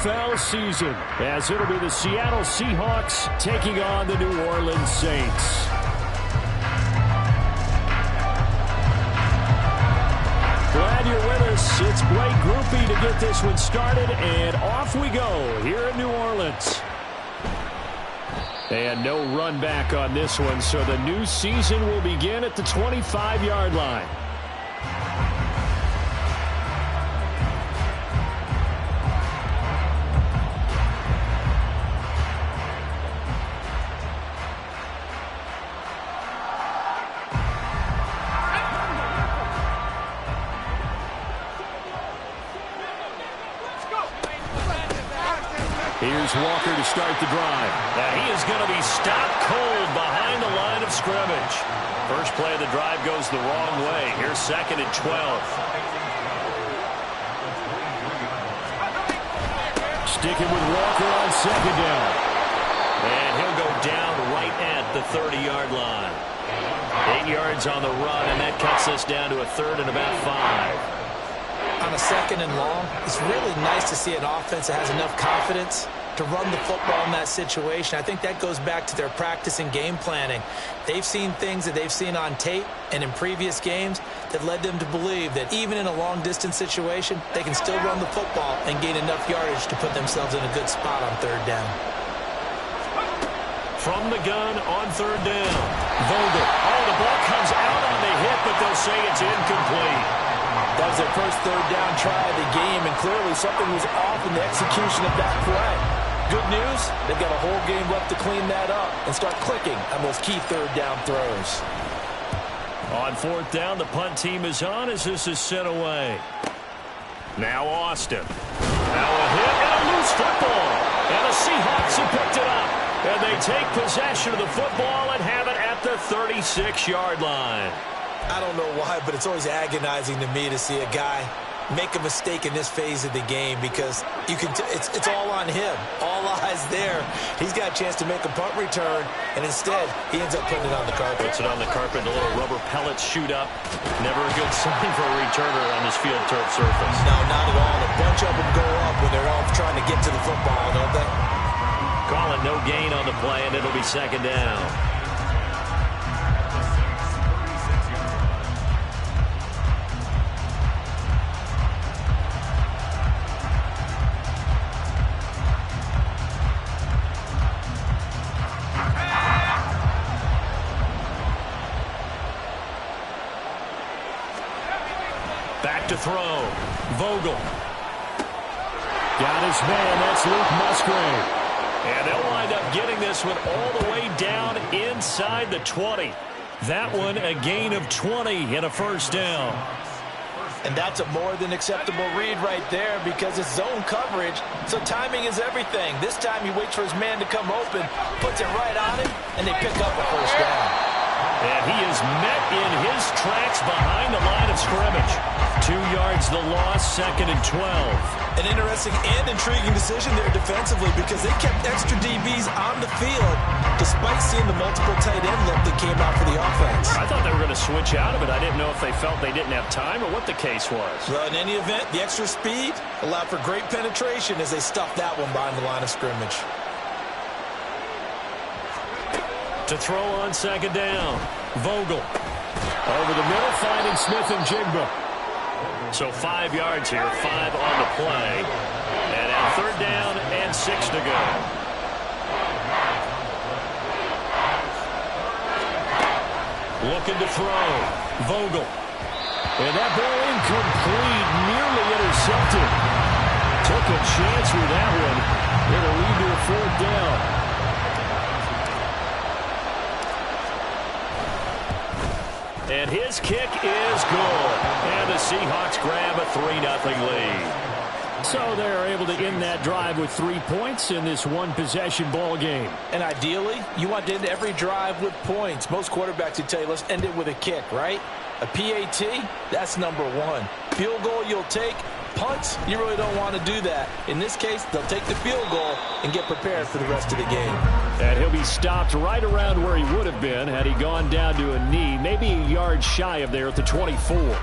NFL season, as it'll be the Seattle Seahawks taking on the New Orleans Saints. Glad you're with us. It's Blake Grupe to get this one started, and off we go here in New Orleans. And no run back on this one, so the new season will begin at the 25-yard line. Here's Walker to start the drive. Now he is going to be stopped cold behind the line of scrimmage. First play of the drive goes the wrong way. Here's 2nd and 12. Sticking with Walker on 2nd down. And he'll go down right at the 30-yard line. 8 yards on the run, and that cuts us down to a 3rd and about 5. On a 2nd and long, it's really nice to see an offense that has enough confidence to run the football in that situation. I think that goes back to their practice and game planning. They've seen things that they've seen on tape and in previous games that led them to believe that even in a long-distance situation, they can still run the football and gain enough yardage to put themselves in a good spot on 3rd down. From the gun on 3rd down. Vogel. Oh, the ball comes out on the hit, but they'll say it's incomplete. That was their first 3rd down try of the game, and clearly something was off in the execution of that play. Good news, they've got a whole game left to clean that up and start clicking on those key 3rd down throws. On 4th down, the punt team is on as this is sent away. Now Austin. Now a hit and a loose football. And the Seahawks have picked it up. And they take possession of the football and have it at the 36-yard line. I don't know why, but it's always agonizing to me to see a guy make a mistake in this phase of the game because you can it's all on him. All eyes there. He's got a chance to make a punt return, and instead he ends up putting it on the carpet. Puts it on the carpet, the little rubber pellets shoot up. Never a good sign for a returner on this field turf surface. No, not at all. A bunch of them go up when they're all trying to get to the football, don't they? Call it no gain on the play, and it'll be 2nd down. Back to throw. Vogel. Got his man. That's Luke Musgrave. And they'll wind up getting this one all the way down inside the 20. That one a gain of 20 and a 1st down. And that's a more than acceptable read right there because it's zone coverage, so timing is everything. This time he waits for his man to come open, puts it right on him, and they pick up a 1st down. And he is met in his tracks behind the line of scrimmage. 2 yards the loss, 2nd and 12. An interesting and intriguing decision there defensively because they kept extra DBs on the field despite seeing the multiple tight end look that came out for the offense. I thought they were going to switch out of it. I didn't know if they felt they didn't have time or what the case was. Well, in any event, the extra speed allowed for great penetration as they stuffed that one behind the line of scrimmage. To throw on 2nd down. Vogel. Over the middle, finding Smith and Jigba. So 5 yards here, 5 on the play. And now 3rd down and 6 to go. Looking to throw. Vogel. And that ball incomplete, nearly intercepted. Took a chance with that one. It'll lead to a 4th down. And his kick is good. And the Seahawks grab a 3-0 lead. So they're able to end that drive with 3 points in this one-possession ball game. And ideally, you want to end every drive with points. Most quarterbacks would tell you, let's end it with a kick, right? A PAT, that's number 1. Field goal you'll take. Punts, you really don't want to do that. In this case, they'll take the field goal and get prepared for the rest of the game. And he'll be stopped right around where he would have been had he gone down to a knee, maybe a yard shy of there at the 24.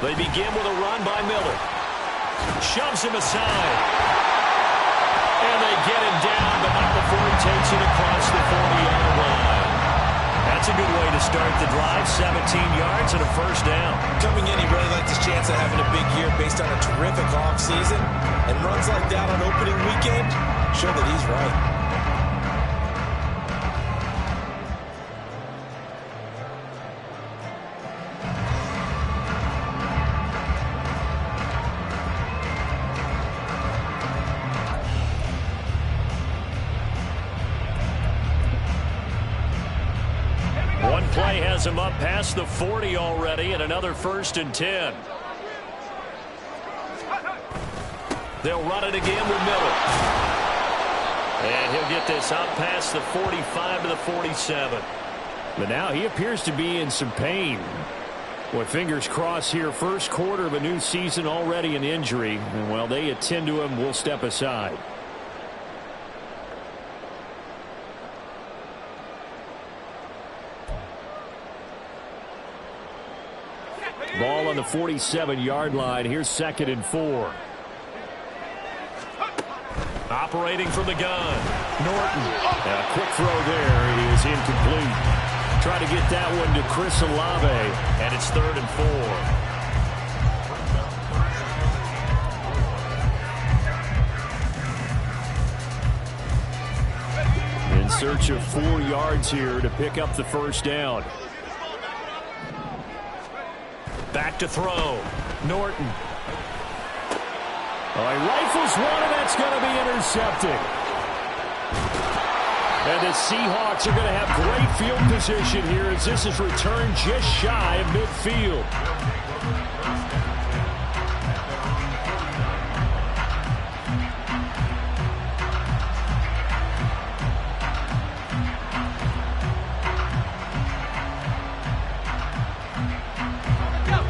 They begin with a run by Miller. Shoves him aside. And they get him down, but not before he takes it across the 40-yard line. That's a good way to start the drive. 17 yards and a first down. Coming in, he really liked his chance of having a big year based on a terrific offseason. And runs like that on opening weekend show that he's right. One play has him up past the 40 already, and another 1st and 10. They'll run it again with Miller. And he'll get this up past the 45 to the 47. But now he appears to be in some pain. Well, fingers crossed here. First quarter of a new season, already an injury. And while they attend to him, we'll step aside. Ball on the 47-yard line. Here's 2nd and 4. Operating from the gun. Norton. A quick throw there. It is incomplete. Try to get that one to Chris Olave. And it's 3rd and 4. In search of 4 yards here to pick up the first down. Back to throw. Norton. He rifles one, and that's going to be intercepted. And the Seahawks are going to have great field position here as this is returned just shy of midfield.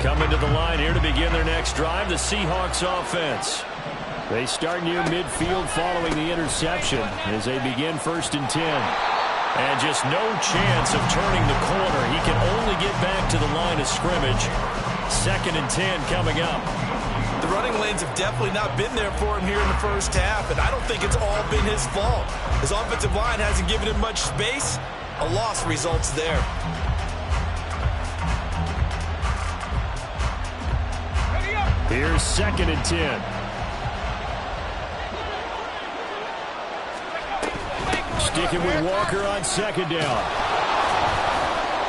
Coming to the line here to begin their next drive, the Seahawks offense. They start near midfield following the interception as they begin 1st and 10. And just no chance of turning the corner. He can only get back to the line of scrimmage. 2nd and 10 coming up. The running lanes have definitely not been there for him here in the first half, and I don't think it's all been his fault. His offensive line hasn't given him much space. A loss results there. Here's 2nd and 10. Sticking with Walker on 2nd down.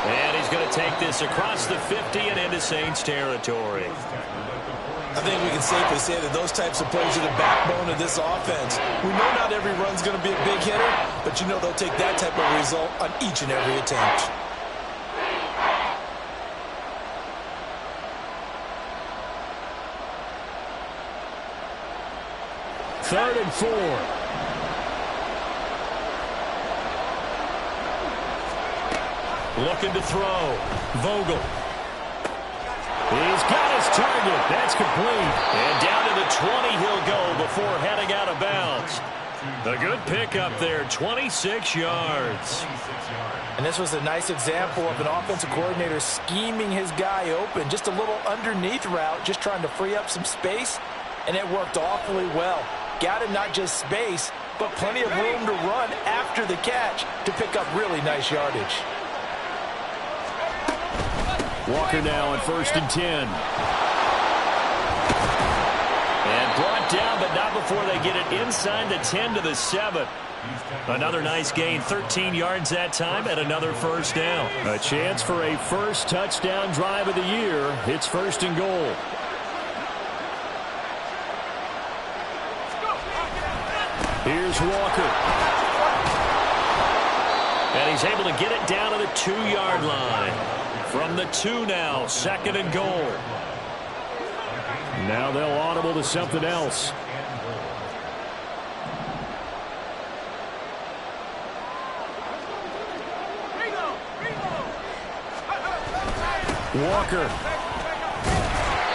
And he's going to take this across the 50 and into Saints territory. I think we can safely say that those types of plays are the backbone of this offense. We know not every run's going to be a big hitter, but you know they'll take that type of result on each and every attempt. Third and 4. Looking to throw. Vogel. He's got his target. That's complete. And down to the 20 he'll go before heading out of bounds. A good pickup there, 26 yards. And this was a nice example of an offensive coordinator scheming his guy open. Just a little underneath route, just trying to free up some space, and it worked awfully well. Got him not just space, but plenty of room to run after the catch to pick up really nice yardage. Walker now on 1st and 10. And brought down, but not before they get it inside the 10 to the 7. Another nice gain, 13 yards that time, and another first down. A chance for a first touchdown drive of the year. It's 1st and goal. Here's Walker. And he's able to get it down to the 2-yard line. From the 2 now, 2nd and goal. Now they'll audible to something else. Walker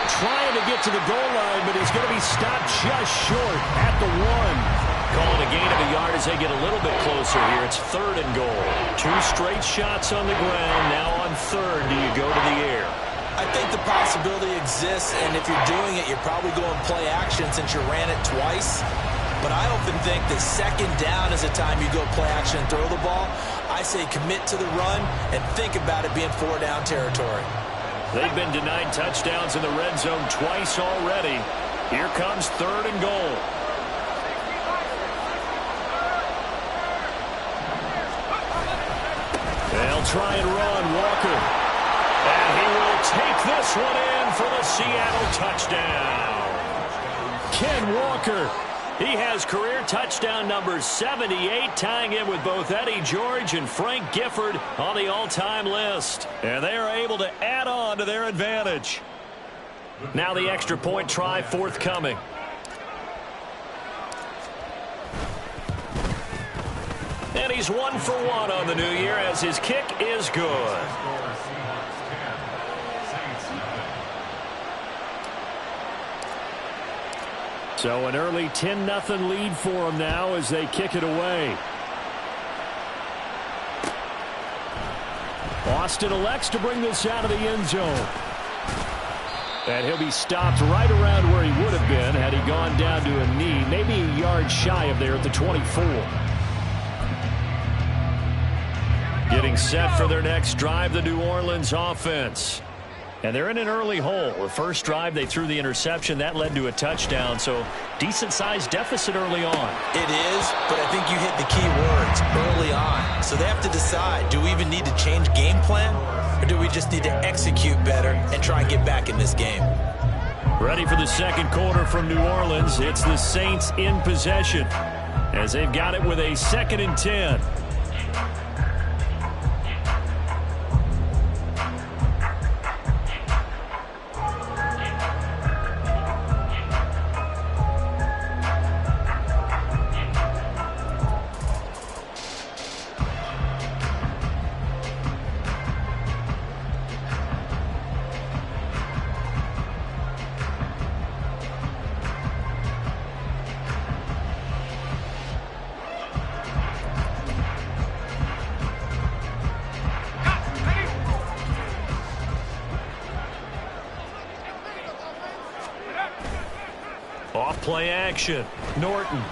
trying to get to the goal line, but he's going to be stopped just short at the 1. Calling a gain of a yard as they get a little bit closer here. It's 3rd and goal. 2 straight shots on the ground. Now on 3rd, do you go to the air? I think the possibility exists, and if you're doing it, you're probably going play action since you ran it twice. But I often think that second down is a time you go play action and throw the ball. I say commit to the run and think about it being 4-down territory. They've been denied touchdowns in the red zone twice already. Here comes 3rd and goal. They'll try and run Walker. And he will take this one in for the Seattle touchdown. Ken Walker. He has career touchdown number 78, tying in with both Eddie George and Frank Gifford on the all-time list. And they are able to add on to their advantage. Now the extra point try forthcoming. And he's 1 for 1 on the new year as his kick is good. So an early 10-0 lead for them now as they kick it away. Austin elects to bring this out of the end zone. And he'll be stopped right around where he would have been had he gone down to a knee, maybe a yard shy of there at the 24. Getting set for their next drive, the New Orleans offense. And they're in an early hole. The first drive, they threw the interception. That led to a touchdown, so decent-sized deficit early on. It is, but I think you hit the key words early on. So they have to decide, do we even need to change game plan, or do we just need to execute better and try and get back in this game? Ready for the second quarter from New Orleans. It's the Saints in possession as they've got it with a 2nd and 10. Off play action. Norton.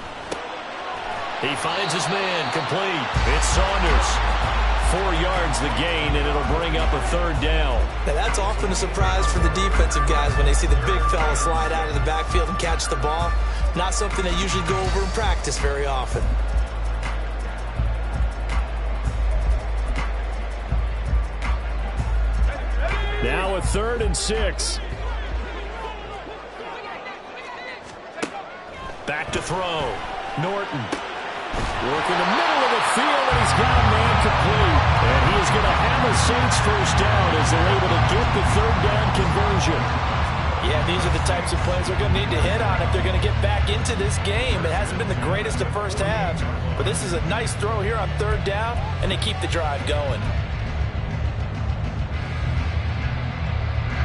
He finds his man. Complete. It's Saunders. 4 yards the gain, and it'll bring up a 3rd down. Now that's often a surprise for the defensive guys when they see the big fella slide out of the backfield and catch the ball. Not something they usually go over in practice very often. Now a 3rd and 6. Back to throw. Norton. Working the middle of the field, and he's got a man complete. And he is going to have the Saints first down as they're able to get the 3rd down conversion. Yeah, these are the types of plays they're going to need to hit on if they're going to get back into this game. It hasn't been the greatest of first halves, but this is a nice throw here on 3rd down, and they keep the drive going.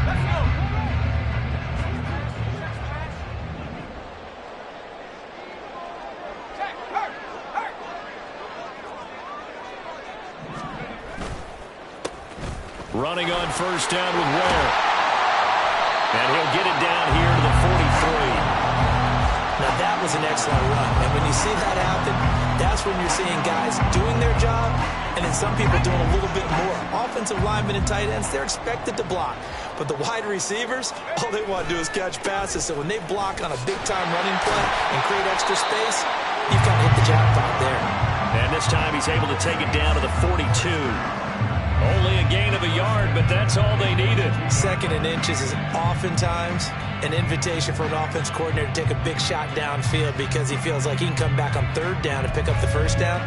Let's go. Running on first down with Ware. And he'll get it down here to the 43. Now that was an excellent run. And when you see that happen, that's when you're seeing guys doing their job and then some people doing a little bit more. Offensive linemen and tight ends, they're expected to block. But the wide receivers, all they want to do is catch passes. So when they block on a big-time running play and create extra space, you've got to hit the jackpot there. And this time he's able to take it down to the 42. Only a gain of a yard, but that's all they needed. 2nd and inches is oftentimes an invitation for an offense coordinator to take a big shot downfield because he feels like he can come back on 3rd down and pick up the 1st down.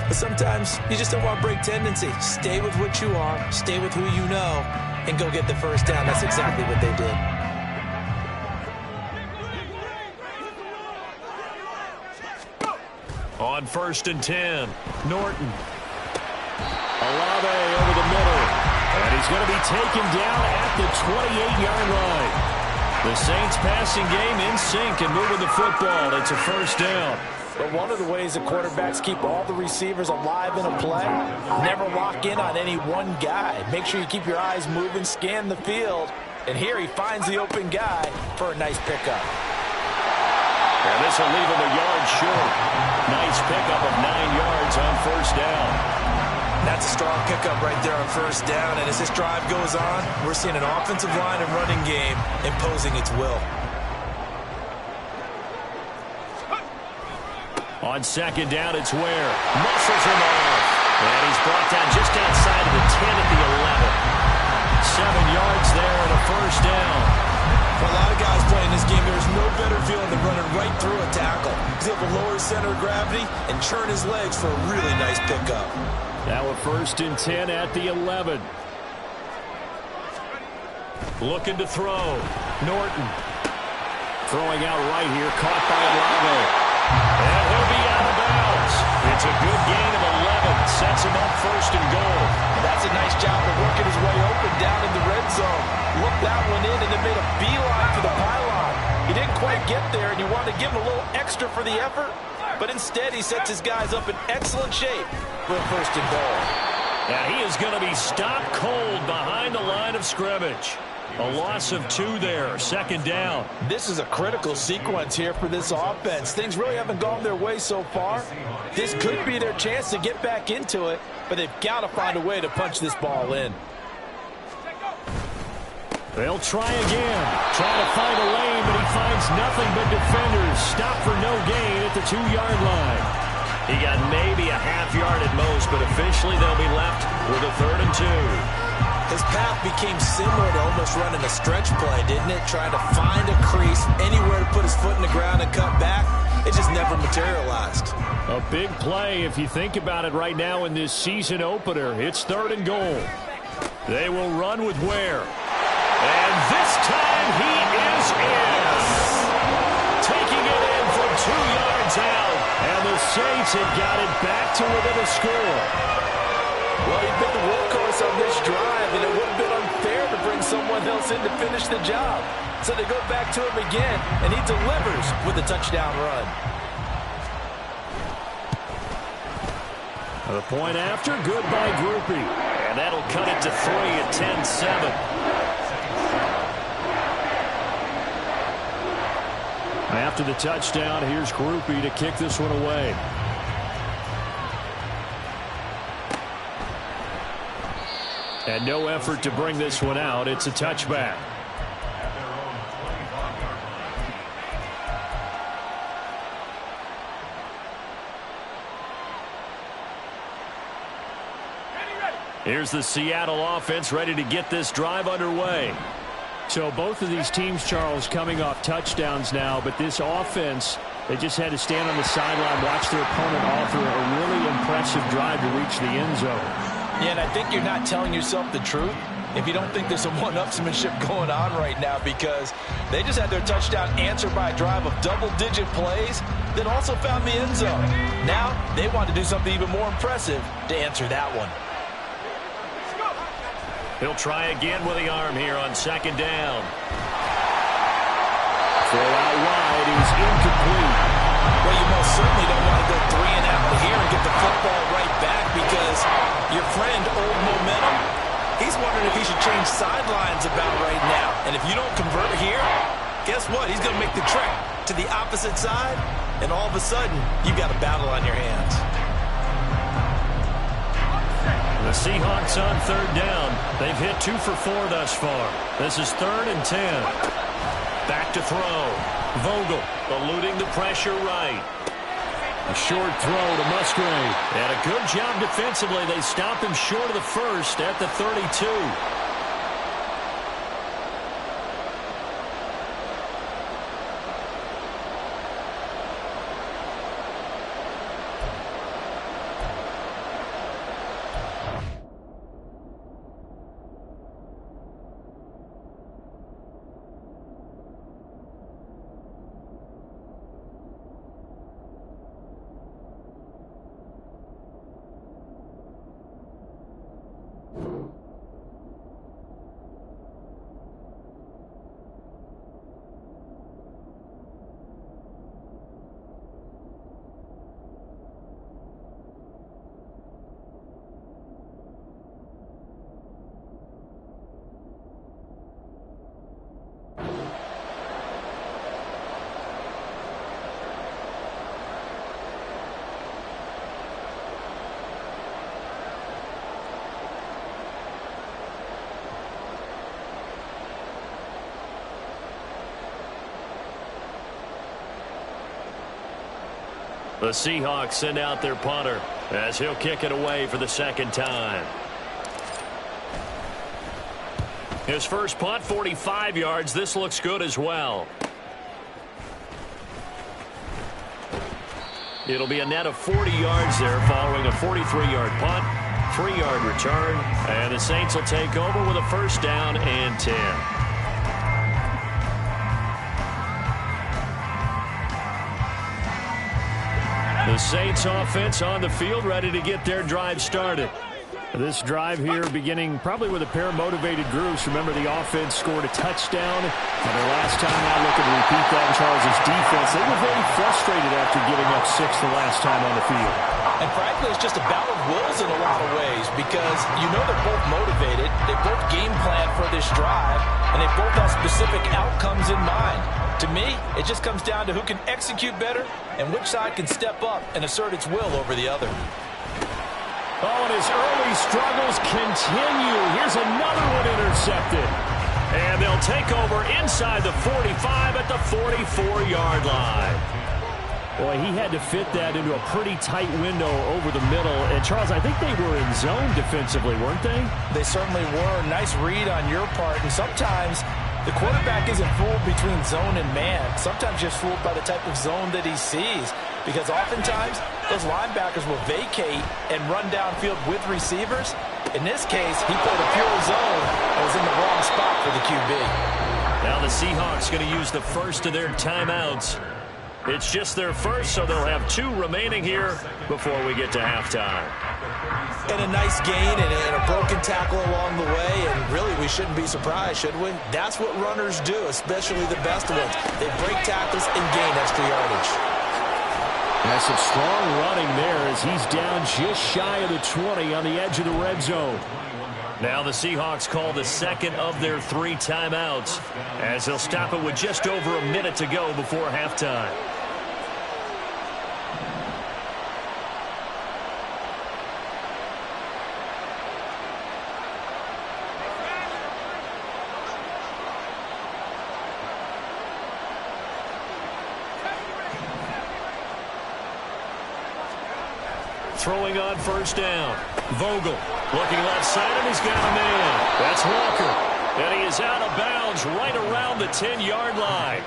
But sometimes you just don't want to break tendency. Stay with what you are, stay with who you know, and go get the 1st down. That's exactly what they did. On 1st and 10, Norton. Olave over the middle. And he's going to be taken down at the 28-yard line. The Saints passing game in sync and moving the football. It's a 1st down. But one of the ways the quarterbacks keep all the receivers alive in a play, never lock in on any one guy. Make sure you keep your eyes moving, scan the field. And here he finds the open guy for a nice pickup. And this will leave him a yard short. Nice pickup of 9 yards on first down. That's a strong pickup right there on first down. And as this drive goes on, we're seeing an offensive line and running game imposing its will. On second down, it's Ware. Muscles him off. And he's brought down just outside of the 10 at the 11. 7 yards there and a first down. For a lot of guys playing this game, there's no better feeling than running right through a tackle. He's able to lower his center of gravity and churn his legs for a really nice pickup. Now a 1st and 10 at the 11. Looking to throw. Norton. Throwing out right here. Caught by Olave. And he'll be out of bounds. It's a good gain of 11. Sets him up 1st and goal. That's a nice job of working his way open down in the red zone. Looked that one in and then made a beeline for the pylon. He didn't quite get there, and you want to give him a little extra for the effort. But instead, he sets his guys up in excellent shape for 1st and goal. Now he is going to be stopped cold behind the line of scrimmage. A loss of 2 there, 2nd down. This is a critical sequence here for this offense. Things really haven't gone their way so far. This could be their chance to get back into it, but they've got to find a way to punch this ball in. They'll try again. Trying to find a lane, but he finds nothing but defenders. Stop for no gain at the 2-yard line. He got maybe a half yard at most, but officially they'll be left with a 3rd and 2. His path became similar to almost running a stretch play, didn't it? Trying to find a crease, anywhere to put his foot in the ground and cut back. It just never materialized. A big play if you think about it right now in this season opener. It's 3rd and goal. They will run with Ware. And this time he is in. Taking it in from 2 yards out. And the Saints have got it back to within a score. Well, he's been the workhorse on this drive, and it would have been unfair to bring someone else in to finish the job. So they go back to him again, and he delivers with a touchdown run. The point after, good by Groupie. And that'll cut it to 3 at 10-7. After the touchdown, here's Groupie to kick this one away. And no effort to bring this one out. It's a touchback. Here's the Seattle offense ready to get this drive underway. So both of these teams, Charles, coming off touchdowns now, but this offense, they just had to stand on the sideline, watch their opponent offer a really impressive drive to reach the end zone. Yeah, and I think you're not telling yourself the truth if you don't think there's some one-upsmanship going on right now, because they just had their touchdown answered by a drive of double-digit plays that also found the end zone. Now they want to do something even more impressive to answer that one. He'll try again with the arm here on 2nd down. Throw out wide is incomplete. Well, you most certainly don't want to go 3 and out here and get the football right back, because your friend, Old Momentum, he's wondering if he should change sidelines about right now. And if you don't convert here, guess what? He's going to make the trek to the opposite side, and all of a sudden, you've got a battle on your hands. The Seahawks on 3rd down. They've hit 2 for 4 thus far. This is 3rd and 10. Back to throw. Vogel eluding the pressure right. A short throw to Musgrave. And a good job defensively. They stop him short of the first at the 32. The Seahawks send out their punter as he'll kick it away for the second time. His first punt, 45 yards. This looks good as well. It'll be a net of 40 yards there following a 43-yard punt, 3-yard return, and the Saints will take over with a first down and 10. The Saints offense on the field, ready to get their drive started. This drive here beginning probably with a pair of motivated groups. Remember, the offense scored a touchdown. And their last time out, looking to repeat that in Charles' defense. They were very frustrated after giving up 6 the last time on the field. And frankly, it's just a battle of wills in a lot of ways because you know they're both motivated. They both game plan for this drive, and they both have specific outcomes in mind. To me, it just comes down to who can execute better and which side can step up and assert its will over the other. Oh, and his early struggles continue. Here's another one intercepted. And they'll take over inside the 45 at the 44-yard line. Boy, he had to fit that into a pretty tight window over the middle. And, Charles, I think they were in zone defensively, weren't they? They certainly were. Nice read on your part. And sometimes the quarterback isn't fooled between zone and man. Sometimes just fooled by the type of zone that he sees. Because oftentimes, those linebackers will vacate and run downfield with receivers. In this case, he played a pure zone and was in the wrong spot for the QB. Now the Seahawks going to use the first of their timeouts. It's just their first, so they'll have 2 remaining here before we get to halftime. And a nice gain and a broken tackle along the way, and really we shouldn't be surprised, should we? That's what runners do, especially the best ones. They break tackles and gain extra yardage. That's some strong running there as he's down just shy of the 20 on the edge of the red zone. Now the Seahawks call the second of their 3 timeouts as they'll stop it with just over a minute to go before halftime. Throwing on first down. Vogel looking left side, and he's got a man. That's Walker. And he is out of bounds right around the 10-yard line.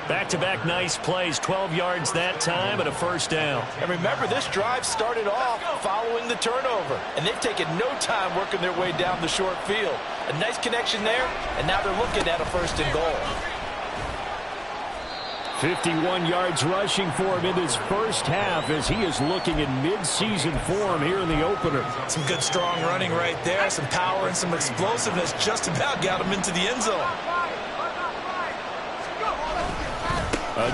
Back-to-back nice plays, 12 yards that time and a first down. And remember, this drive started off following the turnover, and they've taken no time working their way down the short field. A nice connection there, and now they're looking at a first and goal. 51 yards rushing for him in this first half as he is looking in mid-season form here in the opener. Some good strong running right there, some power and some explosiveness just about got him into the end zone.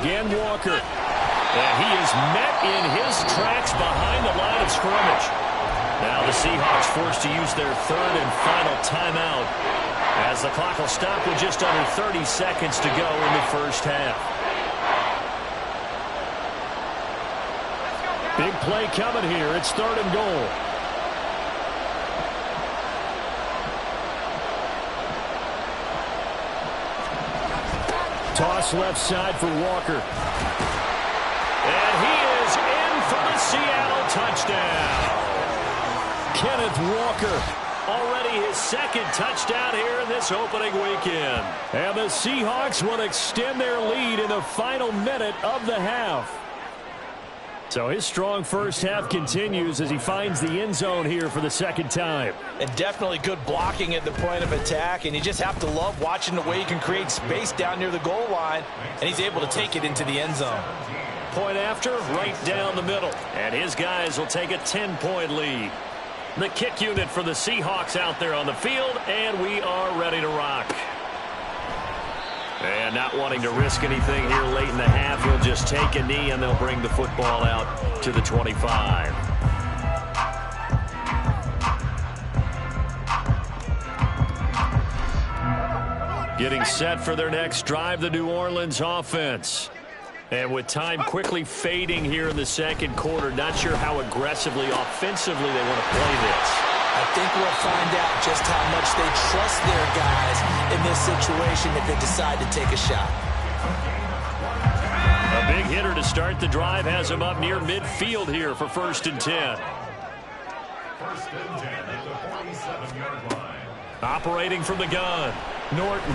Again, Walker. And he is met in his tracks behind the line of scrimmage. Now the Seahawks forced to use their 3rd and final timeout as the clock will stop with just under 30 seconds to go in the first half. Big play coming here. It's 3rd and goal. Toss left side for Walker. And he is in for the Seattle touchdown. Kenneth Walker. Already his 2nd touchdown here in this opening weekend. And the Seahawks will extend their lead in the final minute of the half. So his strong first half continues as he finds the end zone here for the 2nd time. And definitely good blocking at the point of attack, and you just have to love watching the way he can create space down near the goal line, and he's able to take it into the end zone. Point after, right down the middle. And his guys will take a 10-point lead. The kick unit for the Seahawks out there on the field, and we are ready to rock. And not wanting to risk anything here late in the half, he'll just take a knee, and they'll bring the football out to the 25. Getting set for their next drive, the New Orleans offense. And with time quickly fading here in the 2nd quarter, not sure how aggressively, offensively they want to play this. I think we'll find out just how much they trust their guys in this situation if they decide to take a shot. A A big hitter to start the drive has him up near midfield here for 1st and 10. 1st and 10 at the 47-yard line. Operating from the gun, Norton.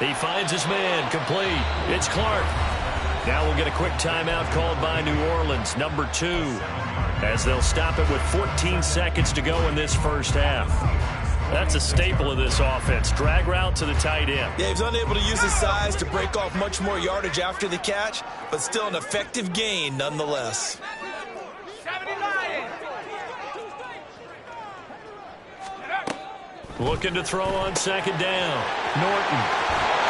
He finds his man, complete. It's Clark. Now we'll get a quick timeout called by New Orleans, number 2, as they'll stop it with 14 seconds to go in this first half. That's a staple of this offense. Drag route to the tight end. Yeah, he's unable to use his size to break off much more yardage after the catch, but still an effective gain nonetheless. Looking to throw on 2nd down. Norton.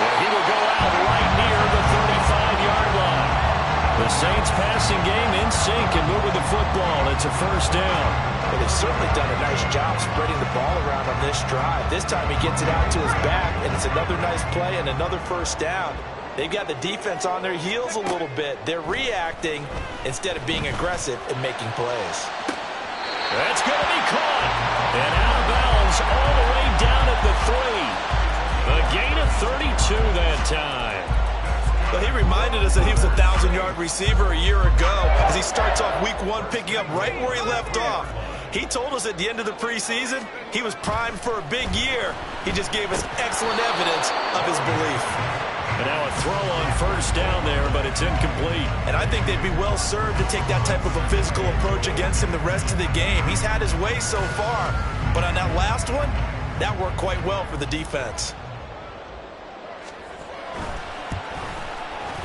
Well, he will go out right near the 35-yard line. The Saints passing game in sync and moving the football. It's a 1st down. Well, they've certainly done a nice job spreading the ball around on this drive. This time he gets it out to his back, and it's another nice play and another 1st down. They've got the defense on their heels a little bit. They're reacting instead of being aggressive and making plays. That's going to be caught. And out of bounds all the way down at the 3. A gain of 32 that time. But he reminded us that he was a 1,000-yard receiver a year ago as he starts off week 1 picking up right where he left off. He told us at the end of the preseason he was primed for a big year. He just gave us excellent evidence of his belief. And now a throw on 1st down there, but it's incomplete. And I think they'd be well served to take that type of a physical approach against him the rest of the game. He's had his way so far, but on that last one, that worked quite well for the defense.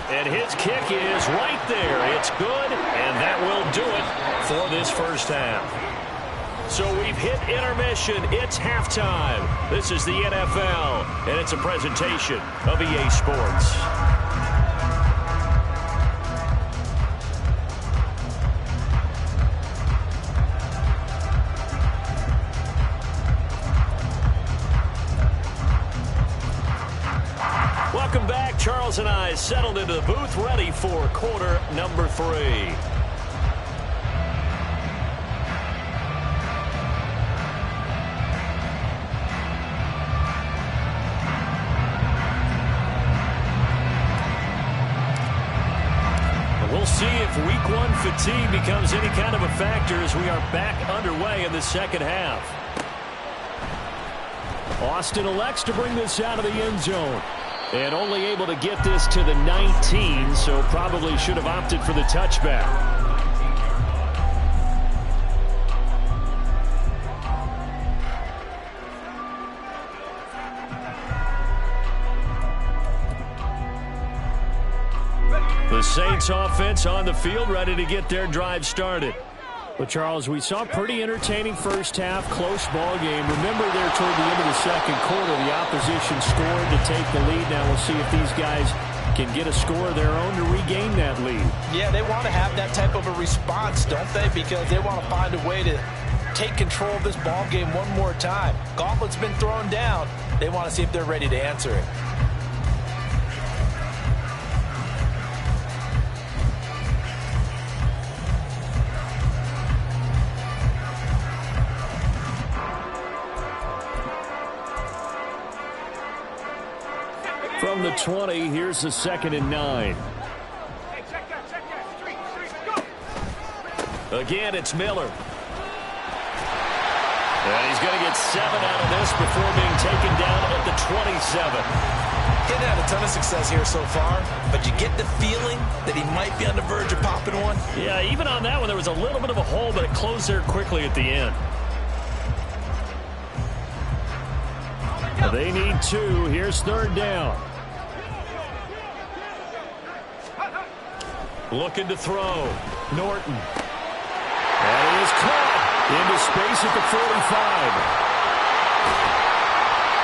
And his kick is right there. It's good, and that will do it for this first half. So we've hit intermission. It's halftime. This is the NFL, and it's a presentation of EA Sports. Welcome back. Charles and I settled into the booth, ready for quarter number 3. We'll see if week 1 fatigue becomes any kind of a factor as we are back underway in the second half. Austin elects to bring this out of the end zone. And only able to get this to the 19, so probably should have opted for the touchback. The Saints offense on the field, ready to get their drive started. But, Charles, we saw a pretty entertaining first half, close ball game. Remember there toward the end of the second quarter, the opposition scored to take the lead. Now we'll see if these guys can get a score of their own to regain that lead. Yeah, they want to have that type of a response, don't they? Because they want to find a way to take control of this ball game one more time. Gauntlet's been thrown down. They want to see if they're ready to answer it. From the 20, here's the 2nd and 9. Again, it's Miller. And he's going to get 7 out of this before being taken down at the 27. Didn't have a ton of success here so far, but you get the feeling that he might be on the verge of popping one. Yeah, even on that one, there was a little bit of a hole, but it closed there quickly at the end. They need 2. Here's 3rd down. Looking to throw. Norton. And he is caught into space at the 45.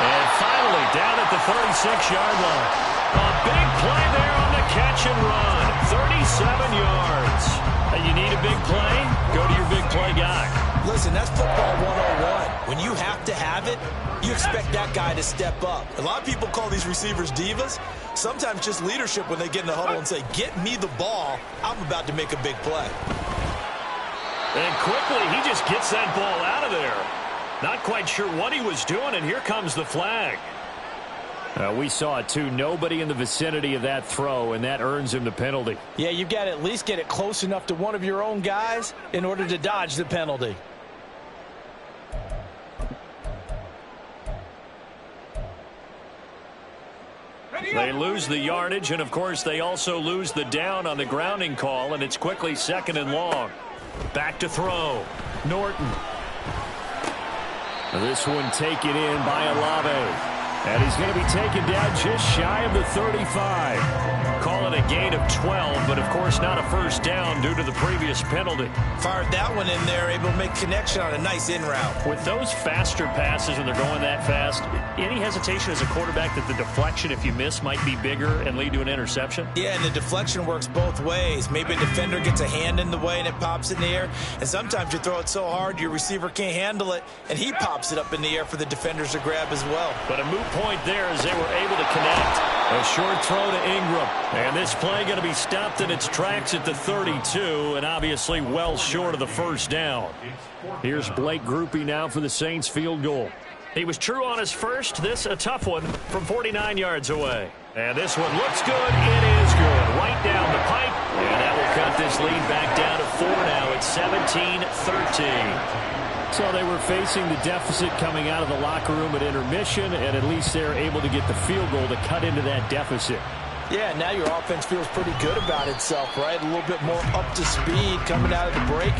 And finally down at the 36-yard line. A big play there on the catch and run. 37 yards. And you need a big play? Go to your big play guy. Listen, that's football 101. When you have to have it, you expect that guy to step up. A lot of people call these receivers divas. Sometimes just leadership when they get in the huddle and say, get me the ball. I'm about to make a big play. And quickly, he just gets that ball out of there. Not quite sure what he was doing, and here comes the flag. We saw it too. Nobody in the vicinity of that throw, and that earns him the penalty. Yeah, you've got to at least get it close enough to one of your own guys in order to dodge the penalty. They lose the yardage, and of course they also lose the down on the grounding call, and it's quickly 2nd and long. Back to throw. Norton. This one taken in by Olave. And he's going to be taken down just shy of the 35. Call it a gain of 12, but of course not a first down due to the previous penalty. Fired that one in there, able to make connection on a nice in route. With those faster passes when they're going that fast, any hesitation as a quarterback that the deflection, if you miss, might be bigger and lead to an interception? Yeah, and the deflection works both ways. Maybe a defender gets a hand in the way and it pops in the air. And sometimes you throw it so hard your receiver can't handle it, and he pops it up in the air for the defenders to grab as well. But a moot point there as they were able to connect. A short throw to Ingram. And this play going to be stopped in its tracks at the 32, and obviously well short of the first down. Here's Blake Grupe now for the Saints field goal. He was true on his first. This a tough one from 49 yards away. And this one looks good. It is good. Right down the pipe. And that will cut this lead back down to 4 now. It's 17-13. So they were facing the deficit coming out of the locker room at intermission, and at least they're able to get the field goal to cut into that deficit. Yeah, now your offense feels pretty good about itself, right? A little bit more up to speed coming out of the break.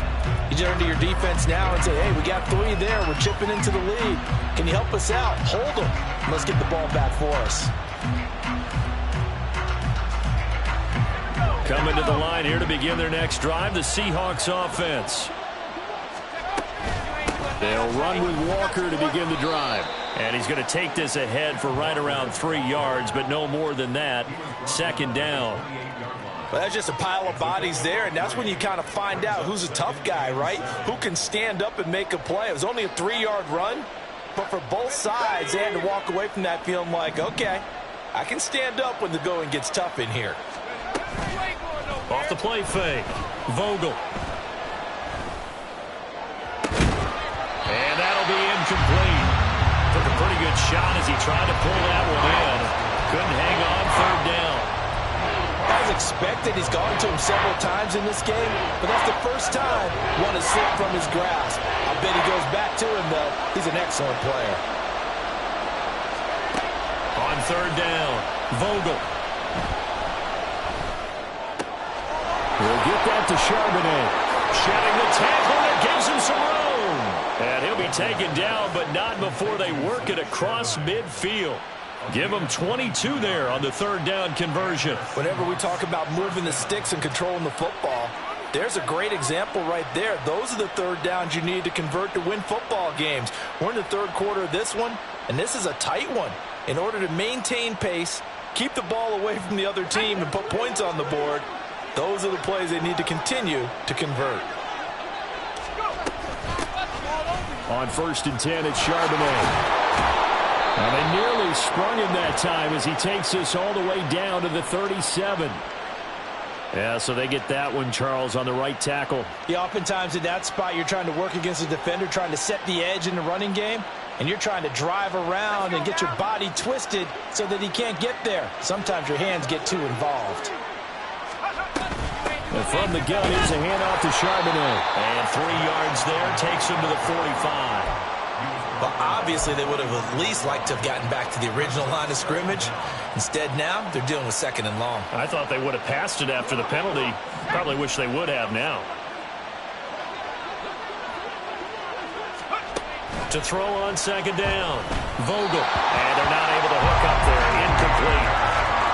You turn to your defense now and say, hey, we got 3 there. We're chipping into the lead. Can you help us out? Hold them. Let's get the ball back for us. Coming to the line here to begin their next drive, the Seahawks offense. They'll run with Walker to begin the drive. And he's going to take this ahead for right around 3 yards, but no more than that. 2nd down. Well, that's just a pile of bodies there, and that's when you kind of find out who's a tough guy, right? Who can stand up and make a play. It was only a 3-yard run, but for both sides, they had to walk away from that feeling like, okay, I can stand up when the going gets tough in here. Off the play fake. Vogel. And that'll be incomplete. Took a pretty good shot as he tried to pull that one in. Couldn't hang on 3rd down. As expected, he's gone to him several times in this game, but that's the first time one has slipped from his grasp. I bet he goes back to him, though. He's an excellent player. On 3rd down, Vogel. We'll get that to Charbonnet. Shedding the tackle that gives him some room. And he'll be taken down, but not before they work it across midfield. Give him 22 there on the 3rd down conversion. Whenever we talk about moving the sticks and controlling the football, there's a great example right there. Those are the 3rd downs you need to convert to win football games. We're in the 3rd quarter of this one, and this is a tight one. In order to maintain pace, keep the ball away from the other team, and put points on the board, those are the plays they need to continue to convert. On 1st and 10, it's Charbonnet. And they nearly sprung him that time as he takes this all the way down to the 37. Yeah, so they get that one, Charles, on the right tackle. Yeah, oftentimes in that spot, you're trying to work against a defender, trying to set the edge in the running game, and you're trying to drive around and get your body twisted so that he can't get there. Sometimes your hands get too involved. And from the gun, here's a handoff to Charbonnet. And 3 yards there takes him to the 45. Well, obviously, they would have at least liked to have gotten back to the original line of scrimmage. Instead, now, they're dealing with 2nd and long. I thought they would have passed it after the penalty. Probably wish they would have now. To throw on 2nd down. Vogel. And they're not able to hook up there. Incomplete.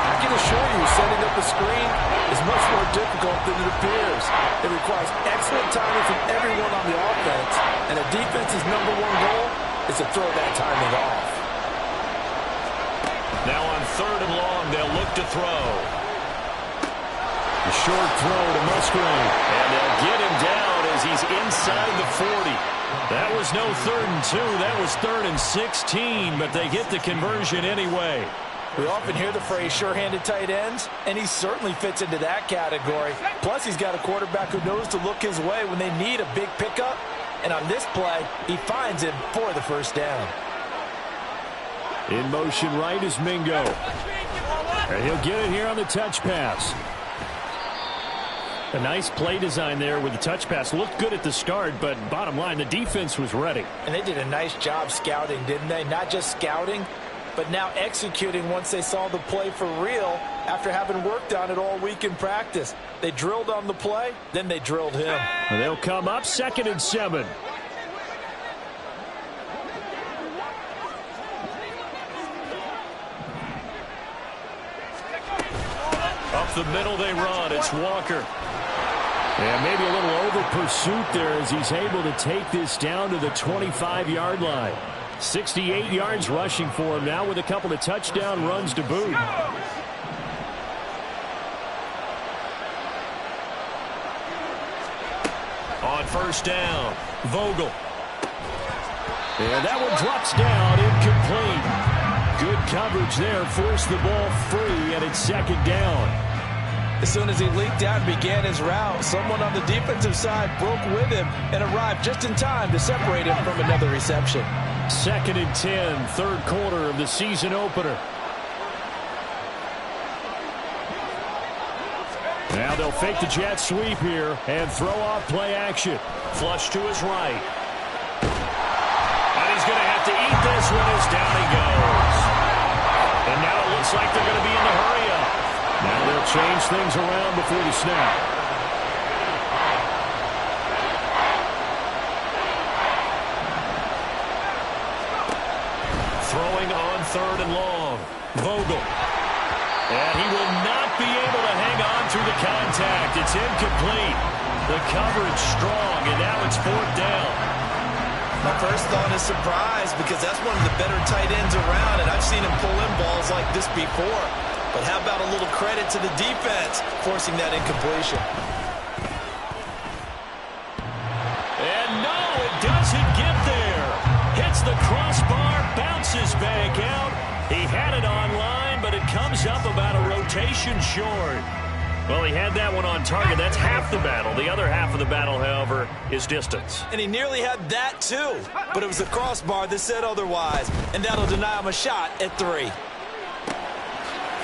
I can assure you, setting up a screen is much more difficult than it appears. It requires excellent timing from everyone on the offense, and a defense's #1 goal is to throw that timing off. Now on 3rd and long, they'll look to throw. A short throw to Musgrave, and they'll get him down as he's inside the 40. That was no 3rd and 2. That was 3rd and 16, but they get the conversion anyway. We often hear the phrase sure-handed tight ends, and he certainly fits into that category. Plus, he's got a quarterback who knows to look his way when they need a big pickup. And on this play, he finds him for the 1st down. In motion right is Mingo. And he'll get it here on the touch pass. A nice play design there with the touch pass. Looked good at the start, but bottom line, the defense was ready. And they did a nice job scouting, didn't they? Not just scouting, but now executing once they saw the play for real after having worked on it all week in practice. They drilled on the play, then they drilled him. And they'll come up 2nd and 7. Up the middle they run. It's Walker. And maybe a little over pursuit there as he's able to take this down to the 25-yard line. 68 yards rushing for him now with a couple of touchdown runs to boot. On 1st down, Vogel. And that one drops down, incomplete. Good coverage there, forced the ball free, and it's 2nd down. As soon as he leaked out and began his route, someone on the defensive side broke with him and arrived just in time to separate him from another reception. 2nd and 10, 3rd quarter of the season opener. Now they'll fake the jet sweep here and throw off play action. Flush to his right. And he's going to have to eat this one as down he goes. And now it looks like they're going to be in the hurry-up. Now they'll change things around before the snap. Throwing on 3rd and long. Vogel. And he will not be able to hang on through the contact. It's incomplete. The coverage strong, and now it's 4th down. My first thought is surprise because that's one of the better tight ends around, and I've seen him pull in balls like this before. But how about a little credit to the defense forcing that incompletion? And no, it doesn't get there. Hits the crossbar, bounces back out. He had it online, but it comes up about a rotation short. Well, he had that one on target. That's half the battle. The other half of the battle, however, is distance. And he nearly had that, too. But it was the crossbar that said otherwise, and that'll deny him a shot at 3.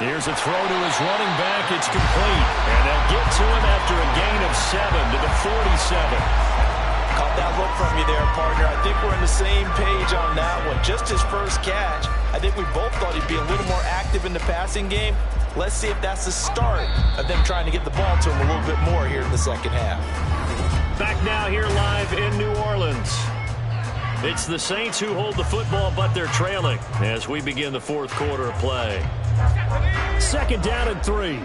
Here's a throw to his running back. It's complete. And they'll get to him after a gain of 7 to the 47. Caught that look from you there, partner. I think we're on the same page on that one. Just his first catch. I think we both thought he'd be a little more active in the passing game. Let's see if that's the start of them trying to get the ball to him a little bit more here in the 2nd half. Back now here live in New Orleans. It's the Saints who hold the football, but they're trailing as we begin the 4th quarter of play. 2nd down and 3.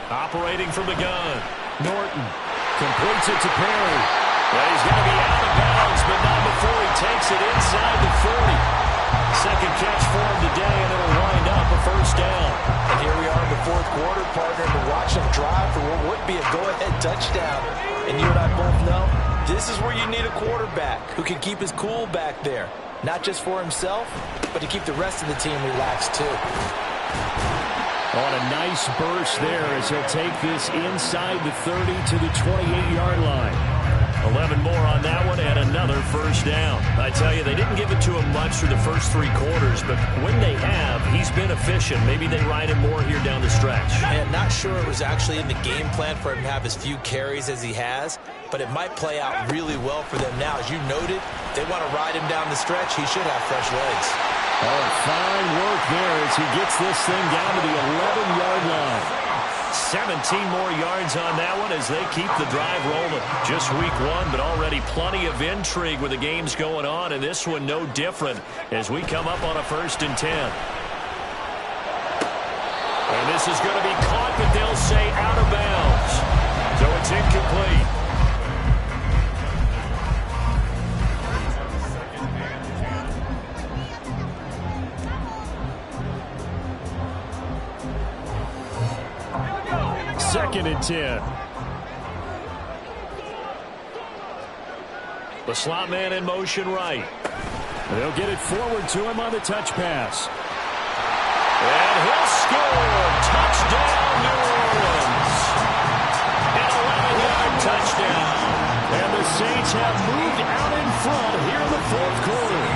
Operating from the gun. Norton completes it to Perry. Well, he's going to be out of bounds, but not before he takes it inside the 40. 2nd catch for him today, and it'll wind up a 1st down. And here we are in the 4th quarter, partner, to watch him drive for what would be a go-ahead touchdown. And you and I both know this is where you need a quarterback who can keep his cool back there. Not just for himself, but to keep the rest of the team relaxed, too. On a nice burst there as he'll take this inside the 30 to the 28-yard line. 11 more on that one and another 1st down. I tell you, they didn't give it to him much through the first 3 quarters, but when they have, he's been efficient. Maybe they ride him more here down the stretch. And not sure it was actually in the game plan for him to have as few carries as he has, but it might play out really well for them now. As you noted, they want to ride him down the stretch. He should have fresh legs. Oh, fine work there as he gets this thing down to the 11-yard line. 17 more yards on that one as they keep the drive rolling. Just week 1, but already plenty of intrigue with the games going on, and this one no different as we come up on a 1st and 10. And this is going to be caught, but they'll say out of bounds. So it's incomplete. Second and 10. The slot man in motion right. They'll get it forward to him on the touch pass. And he'll score. Touchdown, New Orleans. An 11-yard touchdown. And the Saints have moved out in front here in the fourth quarter.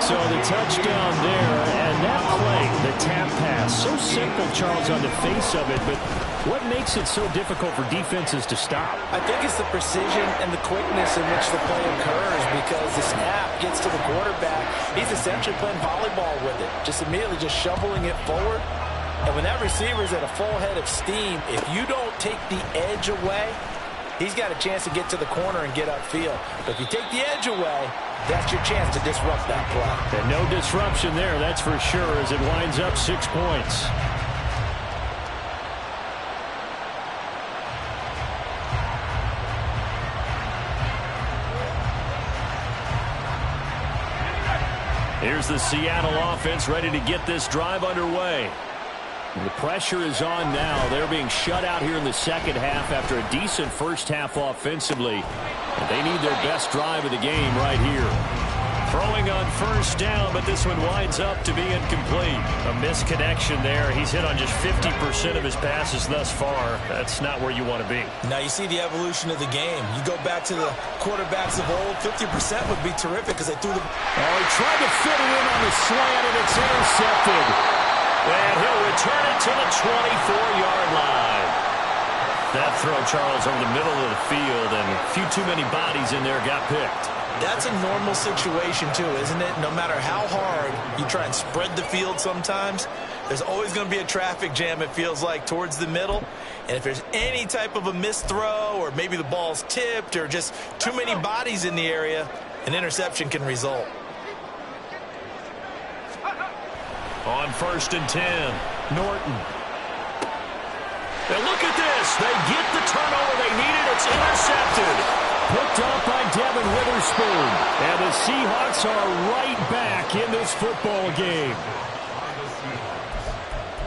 So the touchdown there, and that play, the tap pass, so simple, Charles, on the face of it, but what makes it so difficult for defenses to stop? I think it's the precision and the quickness in which the play occurs, because the snap gets to the quarterback. He's essentially playing volleyball with it, just immediately just shoveling it forward. And when that receiver's at a full head of steam, if you don't take the edge away, he's got a chance to get to the corner and get upfield. But if you take the edge away, that's your chance to disrupt that play. And no disruption there, that's for sure, as it winds up 6 points. Here's the Seattle offense ready to get this drive underway. The pressure is on now. They're being shut out here in the second half after a decent first half offensively. And they need their best drive of the game right here. Throwing on first down, but this one winds up to be incomplete. A misconnection there. He's hit on just 50% of his passes thus far. That's not where you want to be. Now you see the evolution of the game. You go back to the quarterbacks of old, 50% would be terrific because they threw the... Oh, he tried to fit it in on the slant, and it's intercepted. And he'll return it to the 24-yard line. That throw, Charles, over the middle of the field, and a few too many bodies in there got picked. That's a normal situation, too, isn't it? No matter how hard you try and spread the field sometimes, there's always going to be a traffic jam, it feels like, towards the middle. And if there's any type of a missed throw, or maybe the ball's tipped, or just too many bodies in the area, an interception can result. On 1st and 10, Norton. Now look at this. They get the turnover they needed. It's intercepted. Picked off by Devin Witherspoon. And the Seahawks are right back in this football game.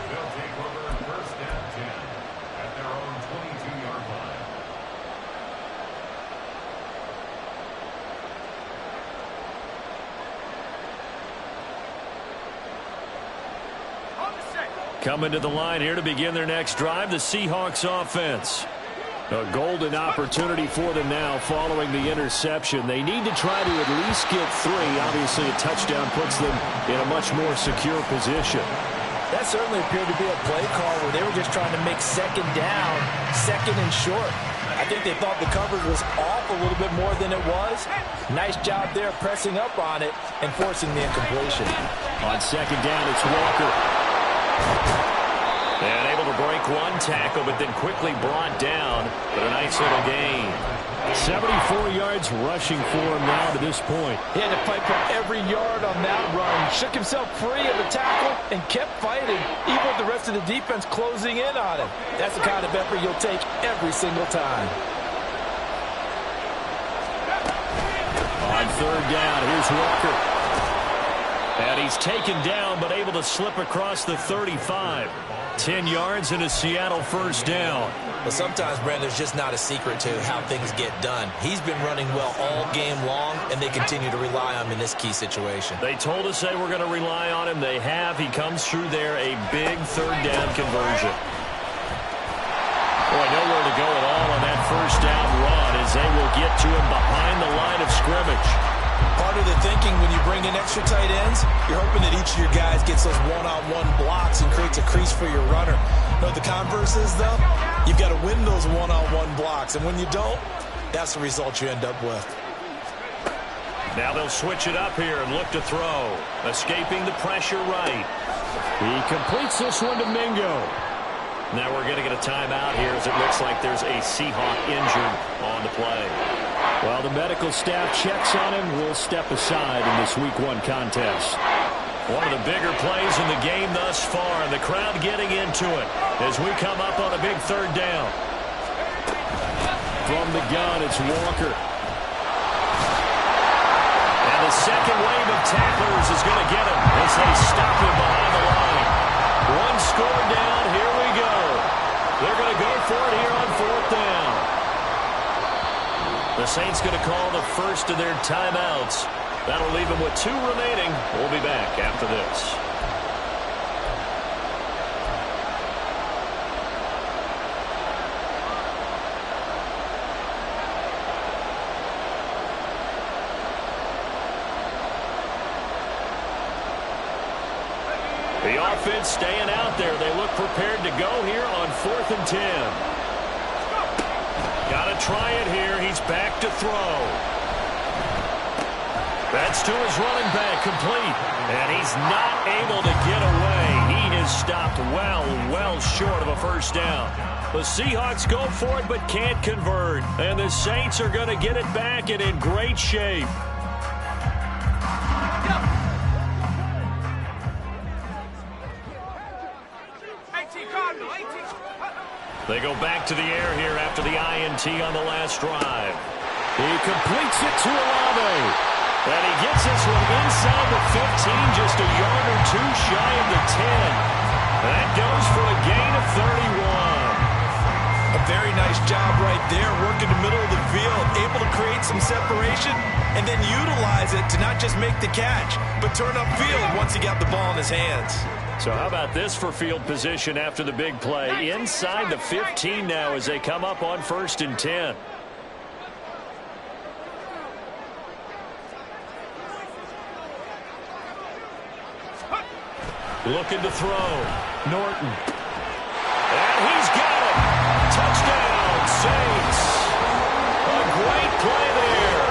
They'll take over 1st and 10 at their own 22-yard line. Coming to the line here to begin their next drive, the Seahawks offense. A golden opportunity for them now following the interception. They need to try to at least get 3. Obviously, a touchdown puts them in a much more secure position. That certainly appeared to be a play call where they were just trying to make second down, second and short. I think they thought the coverage was off a little bit more than it was. Nice job there pressing up on it and forcing the incompletion. On second down, it's Walker. And able to break one tackle, but then quickly brought down. But a nice little gain. 74 yards rushing for him now to this point. He had to fight for every yard on that run. Shook himself free of the tackle and kept fighting, even with the rest of the defense closing in on him. That's the kind of effort you'll take every single time. On 3rd down, here's Walker. And he's taken down, but able to slip across the 35. 10 yards and a Seattle first down. But sometimes, Brand, there's just not a secret to how things get done. He's been running well all game long, and they continue to rely on him in this key situation. They told us they were going to rely on him. They have. He comes through there, a big 3rd down conversion. Boy, nowhere to go at all on that first down run as they will get to him behind the line of scrimmage. Part of the thinking when you bring in extra tight ends, you're hoping that each of your guys gets those one-on-one blocks and creates a crease for your runner. You know what the converse is, though? You've got to win those one-on-one blocks, and when you don't, that's the result you end up with. Now they'll switch it up here and look to throw. Escaping the pressure right. He completes this one to Mingo. Now we're going to get a timeout here as it looks like there's a Seahawk injured on the play. While the medical staff checks on him, we'll step aside in this Week 1 contest. One of the bigger plays in the game thus far, and the crowd getting into it as we come up on a big 3rd down. From the gun, it's Walker. And the second wave of tacklers is going to get him as they stop him behind the line. One score down, here we go. They're going to go for it here on 4th down. The Saints going to call the first of their timeouts. That'll leave them with 2 remaining. We'll be back after this. The offense staying out there. They look prepared to go here on 4th and 10. Got to try it here. He's back to throw. That's to his running back, complete. And he's not able to get away. He is stopped well short of a first down. The Seahawks go for it but can't convert. And the Saints are going to get it back and in great shape. They go back to the air here after the INT on the last drive. He completes it to Olave. And he gets this one inside the 15, just a yard or two shy of the 10. That goes for a gain of 31. A very nice job right there, working the middle of the field, able to create some separation, and then utilize it to not just make the catch, but turn upfield once he got the ball in his hands. So how about this for field position after the big play? Inside the 15 now as they come up on 1st and 10. Looking to throw. Norton. And he's got it. Touchdown, Saints. A great play there.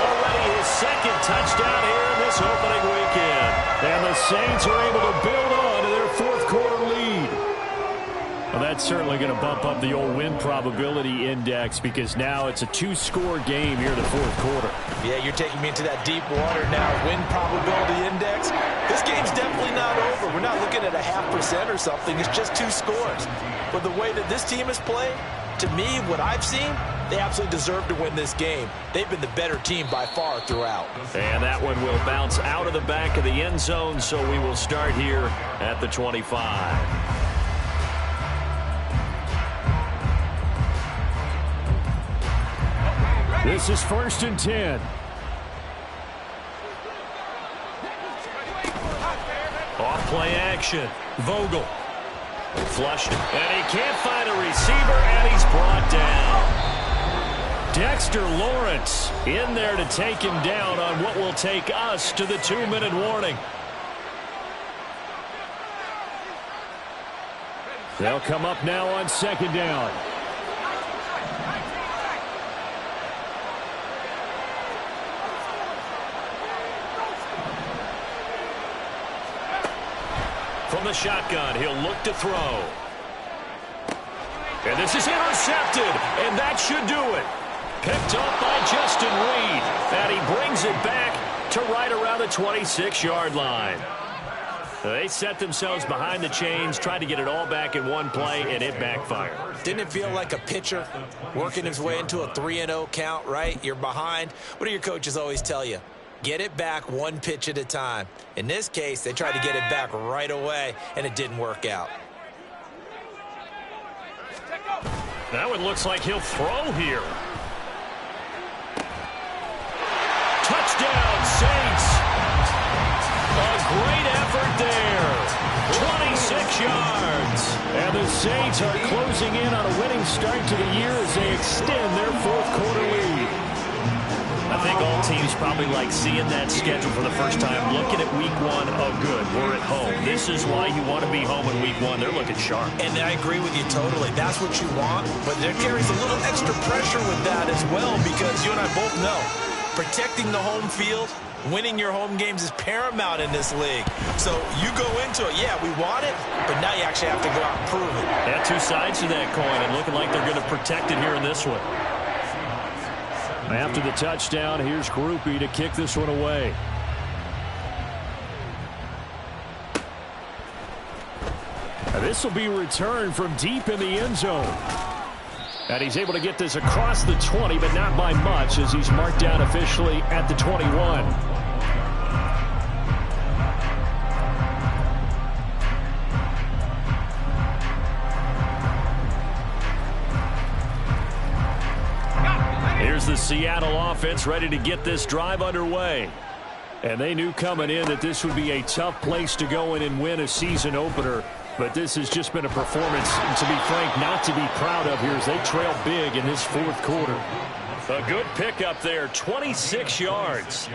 Already his 2nd touchdown here in this opening weekend. And the Saints are able to build on to their 4th quarter lead. Well, that's certainly going to bump up the old win probability index because now it's a 2-score game here in the 4th quarter. Yeah, you're taking me into that deep water now. Win probability index. This game's definitely not over. We're not looking at a 0.5% or something. It's just 2 scores. But the way that this team has played, to me, what I've seen, they absolutely deserve to win this game. They've been the better team by far throughout. And that one will bounce out of the back of the end zone, so we will start here at the 25. This is 1st and 10. Off play action. Vogel. Flushed. And he can't find a receiver, and he's brought down. Dexter Lawrence in there to take him down on what will take us to the 2-minute warning. They'll come up now on 2nd down. From the shotgun, he'll look to throw. And this is intercepted, and that should do it. Picked up by Justin Reed, and he brings it back to right around the 26-yard line. They set themselves behind the chains, tried to get it all back in one play, and it backfired. Didn't it feel like a pitcher working his way into a 3-0 count, right? You're behind. What do your coaches always tell you? Get it back one pitch at a time. In this case, they tried to get it back right away, and it didn't work out. That one looks like he'll throw here. Touchdown, Saints. A great effort there. 26 yards. And the Saints are closing in on a winning start to the year as they extend their 4th quarter lead. I think all teams probably like seeing that schedule for the first time, looking at week 1. Oh, good, we're at home. This is why you want to be home in week 1. They're looking sharp. And I agree with you totally. That's what you want, but there carries a little extra pressure with that as well because you and I both know protecting the home field, winning your home games is paramount in this league. So you go into it, yeah, we want it, but now you actually have to go out and prove it. Yeah, 2 sides to that coin, and looking like they're going to protect it here in this one. After the touchdown, here's Groupie to kick this one away. This will be returned from deep in the end zone. And he's able to get this across the 20, but not by much as he's marked down officially at the 21. Here's the Seattle offense ready to get this drive underway. And they knew coming in that this would be a tough place to go in and win a season opener. But this has just been a performance, to be frank, not to be proud of here as they trail big in this 4th quarter. A good pickup there, 26 yards.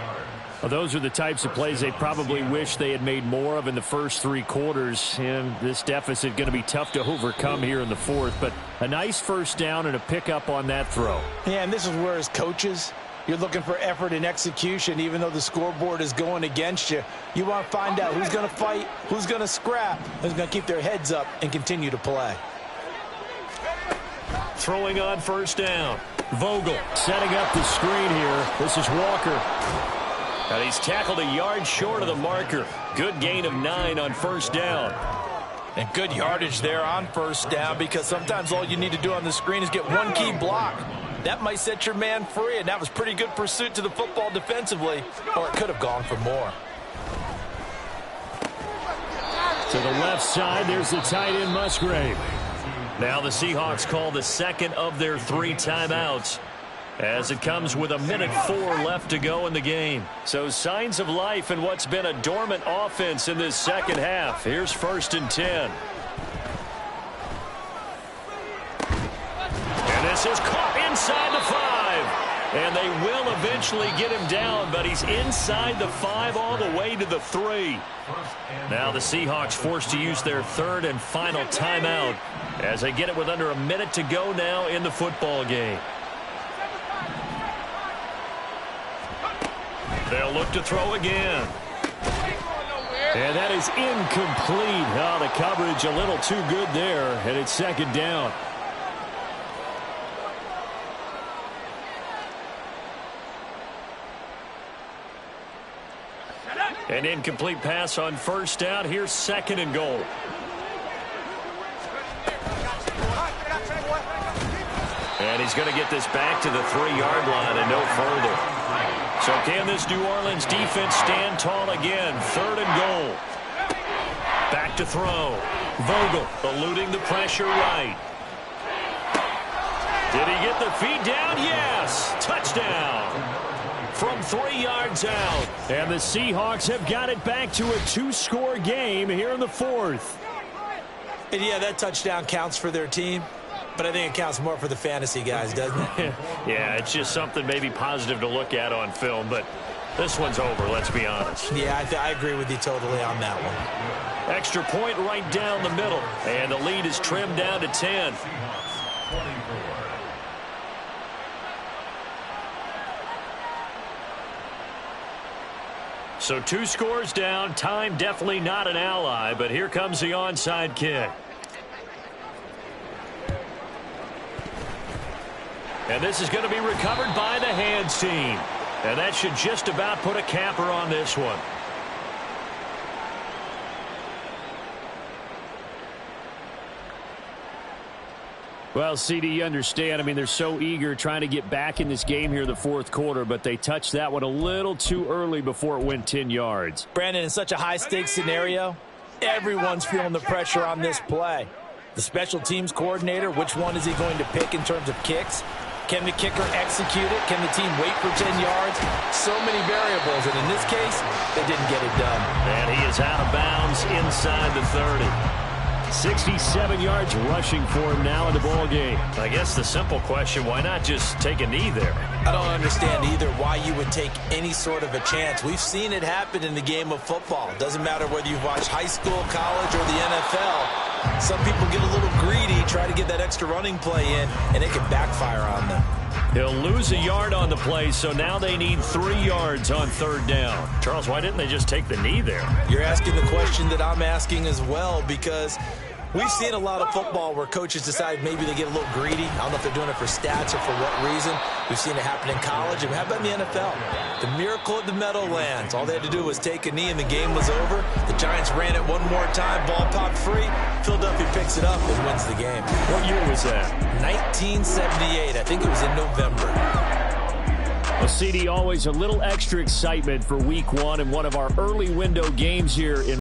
Well, those are the types of plays they probably wish they had made more of in the first 3 quarters. And this deficit going to be tough to overcome here in the fourth. But a nice first down and a pickup on that throw. Yeah, and this is where as coaches, you're looking for effort and execution. Even though the scoreboard is going against you, you want to find out who's going to fight, who's going to scrap, who's going to keep their heads up and continue to play. Throwing on first down. Vogel setting up the screen here. This is Walker. And he's tackled a yard short of the marker. Good gain of 9 on first down. And good yardage there on first down, because sometimes all you need to do on the screen is get one key block. That might set your man free, and that was pretty good pursuit to the football defensively, or it could have gone for more. To the left side, there's the tight end Musgrave. Now the Seahawks call the second of their 3 timeouts, as it comes with 1:04 left to go in the game. So signs of life in what's been a dormant offense in this second half. Here's 1st and 10. And this is caught inside the 5. And they will eventually get him down, but he's inside the 5 all the way to the 3. Now the Seahawks forced to use their 3rd and final timeout as they get it with under a minute to go now in the football game. They'll look to throw again. And that is incomplete. Oh, the coverage a little too good there, and it's 2nd down. An incomplete pass on first down. Here's 2nd and goal. And he's going to get this back to the 3-yard line and no further. So can this New Orleans defense stand tall again? 3rd and goal. Back to throw. Vogel eluding the pressure right. Did he get the feet down? Yes. Touchdown. From 3 yards out. And the Seahawks have got it back to a 2-score game here in the 4th. And yeah, that touchdown counts for their team, but I think it counts more for the fantasy guys, doesn't it? Yeah, it's just something maybe positive to look at on film, but this one's over, let's be honest. Yeah, I agree with you totally on that one. Extra point right down the middle, and the lead is trimmed down to 10. So 2 scores down. Time definitely not an ally, but here comes the onside kick. And this is going to be recovered by the hands team. And that should just about put a capper on this one. Well, CD, you understand. I mean, they're so eager trying to get back in this game here in the 4th quarter, but they touched that one a little too early before it went 10 yards. Brandon, in such a high-stakes scenario, everyone's feeling the pressure on this play. The special teams coordinator, which one is he going to pick in terms of kicks? Can the kicker execute it? Can the team wait for 10 yards? So many variables, and in this case, they didn't get it done. And he is out of bounds inside the 30. 67 yards rushing for him now in the ball game. I guess the simple question, why not just take a knee there? I don't understand either why you would take any sort of a chance. We've seen it happen in the game of football. It doesn't matter whether you've watched high school, college, or the NFL. Some people get a little greedy, try to get that extra running play in, and it can backfire on them. He'll lose a yard on the play, so now they need 3 yards on 3rd down. Charles, why didn't they just take the knee there? You're asking the question that I'm asking as well, because we've seen a lot of football where coaches decide maybe they get a little greedy. I don't know if they're doing it for stats or for what reason. We've seen it happen in college, and how about in the NFL? The miracle of the Meadowlands. All they had to do was take a knee, and the game was over. The Giants ran it one more time. Ball popped free. Philadelphia picks it up and wins the game. What year was that? 1978. I think it was in November. Well, CD, always a little extra excitement for week 1 and one of our early window games here in